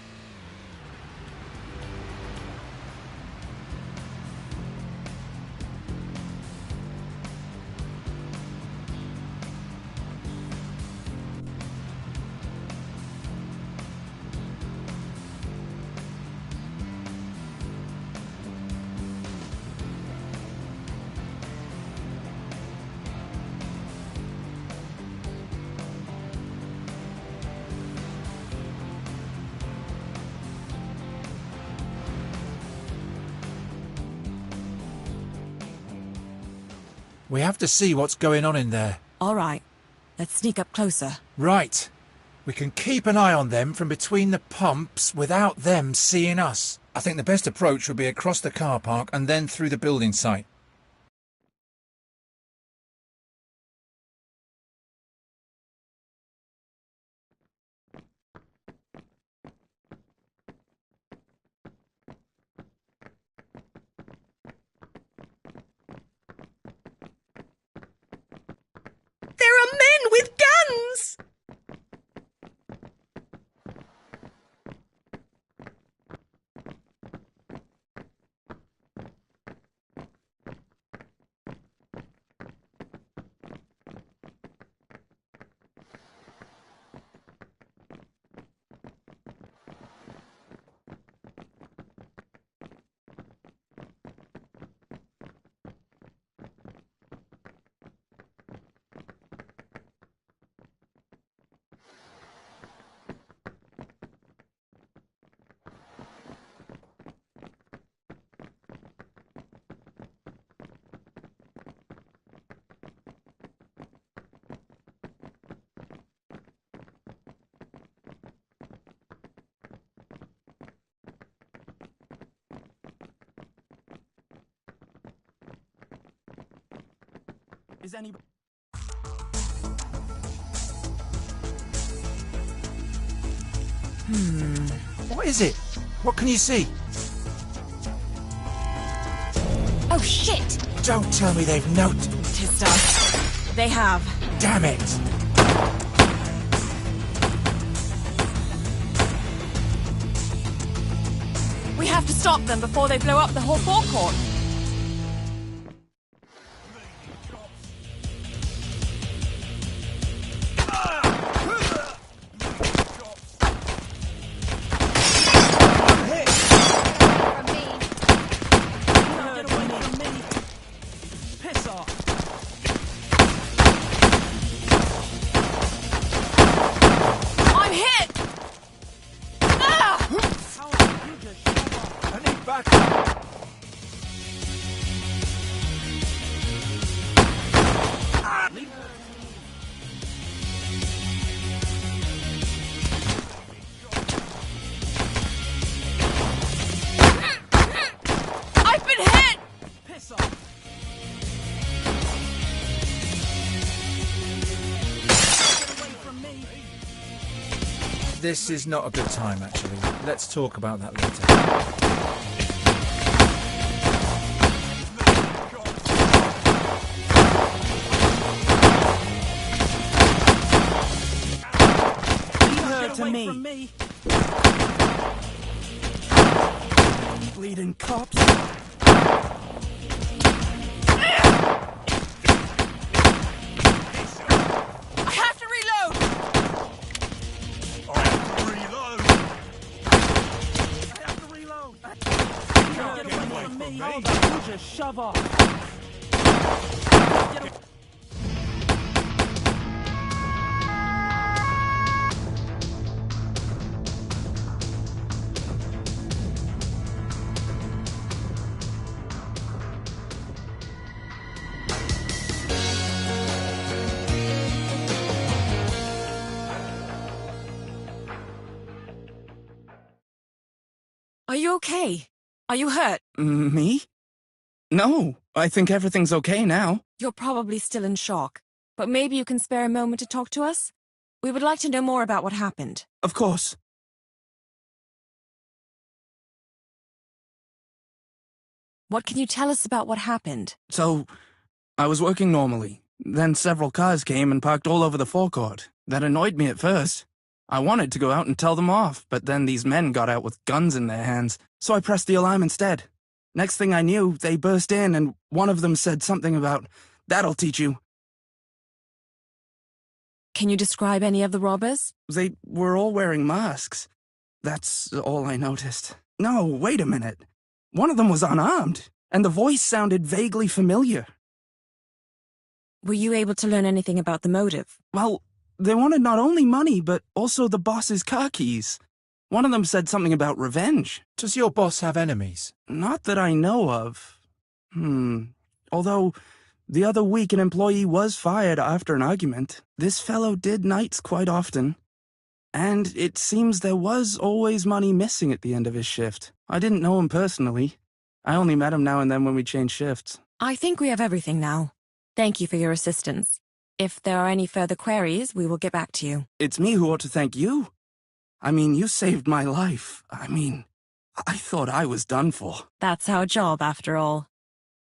We have to see what's going on in there. All right. Let's sneak up closer. Right. We can keep an eye on them from between the pumps without them seeing us. I think the best approach would be across the car park and then through the building site. There are men with guns! Is anybody... What is it? What can you see? Oh, shit! Don't tell me they've Tis done. They have. Damn it! We have to stop them before they blow up the whole forecourt. This is not a good time, actually. Let's talk about that later. To me. Bleeding cops. I have to reload! Get away from me. Hold on, you just shove off. Are you okay? Are you hurt? Me? No, I think everything's okay now. You're probably still in shock, but maybe you can spare a moment to talk to us? We would like to know more about what happened. Of course. What can you tell us about what happened? So, I was working normally. Then several cars came and parked all over the forecourt. That annoyed me at first. I wanted to go out and tell them off, but then these men got out with guns in their hands, so I pressed the alarm instead. Next thing I knew, they burst in and one of them said something about, "That'll teach you." Can you describe any of the robbers? They were all wearing masks. That's all I noticed. No, wait a minute. One of them was unarmed, and the voice sounded vaguely familiar. Were you able to learn anything about the motive? Well, they wanted not only money, but also the boss's car keys. One of them said something about revenge. Does your boss have enemies? Not that I know of. Although, the other week an employee was fired after an argument. This fellow did nights quite often. And it seems there was always money missing at the end of his shift. I didn't know him personally. I only met him now and then when we changed shifts. I think we have everything now. Thank you for your assistance. If there are any further queries, we will get back to you. It's me who ought to thank you. I mean, you saved my life. I thought I was done for. That's our job, after all.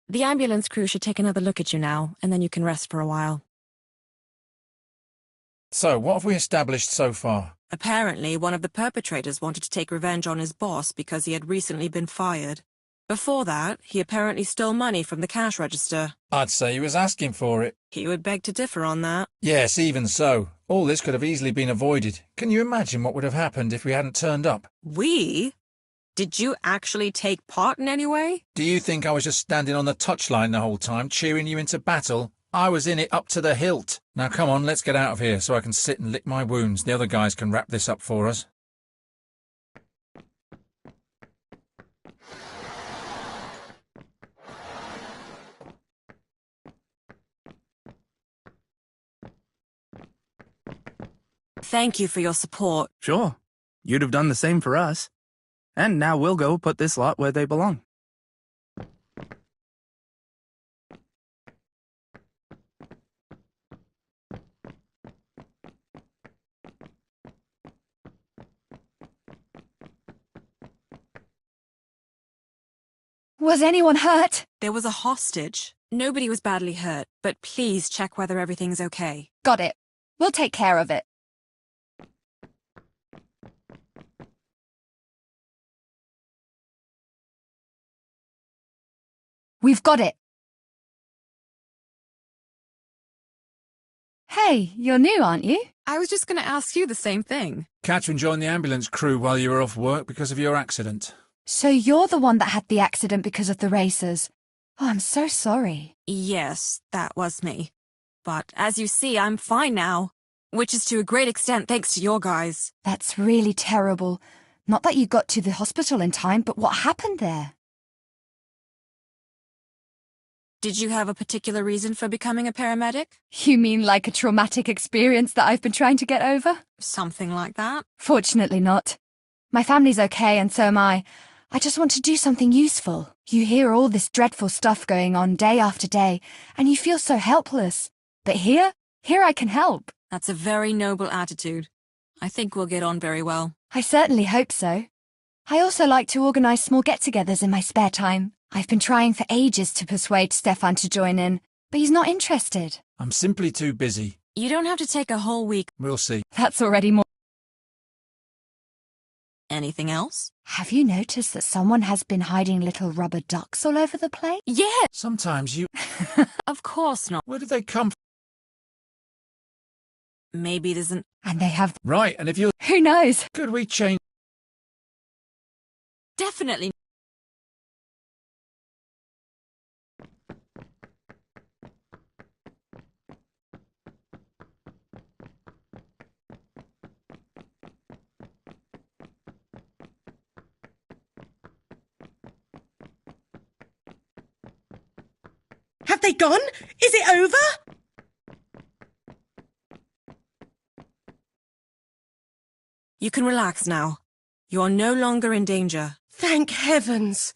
The ambulance crew should take another look at you now, and then you can rest for a while. So, what have we established so far? Apparently, one of the perpetrators wanted to take revenge on his boss because he had recently been fired. Before that, he apparently stole money from the cash register. I'd say he was asking for it. He would beg to differ on that. Yes, even so. All this could have easily been avoided. Can you imagine what would have happened if we hadn't turned up? We? Did you actually take part in any way? Do you think I was just standing on the touchline the whole time, cheering you into battle? I was in it up to the hilt. Now come on, let's get out of here so I can sit and lick my wounds. The other guys can wrap this up for us. Thank you for your support. Sure. You'd have done the same for us. And now we'll go put this lot where they belong. Was anyone hurt? There was a hostage. Nobody was badly hurt, but please check whether everything's okay. Got it. We'll take care of it. We've got it. Hey, you're new, aren't you? I was just going to ask you the same thing. Catherine joined the ambulance crew while you were off work because of your accident. So you're the one that had the accident because of the racers. Oh, I'm so sorry. Yes, that was me. But as you see, I'm fine now. Which is to a great extent thanks to your guys. That's really terrible. Not that you got to the hospital in time, but what happened there? Did you have a particular reason for becoming a paramedic? You mean like a traumatic experience that I've been trying to get over? Something like that? Fortunately not. My family's okay and so am I. I just want to do something useful. You hear all this dreadful stuff going on day after day, and you feel so helpless. But here I can help. That's a very noble attitude. I think we'll get on very well. I certainly hope so. I also like to organise small get-togethers in my spare time. I've been trying for ages to persuade Stefan to join in, but he's not interested. I'm simply too busy. You don't have to take a whole week. We'll see. That's already more. Anything else? Have you noticed that someone has been hiding little rubber ducks all over the place? Yeah! Sometimes you... Of course not. Where did they come from? Maybe there's an... And they have... Right, and if you... Who knows? Could we change... Definitely. Have they gone? Is it over? You can relax now. You're no longer in danger. Thank heavens.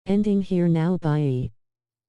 Ending here now, bye.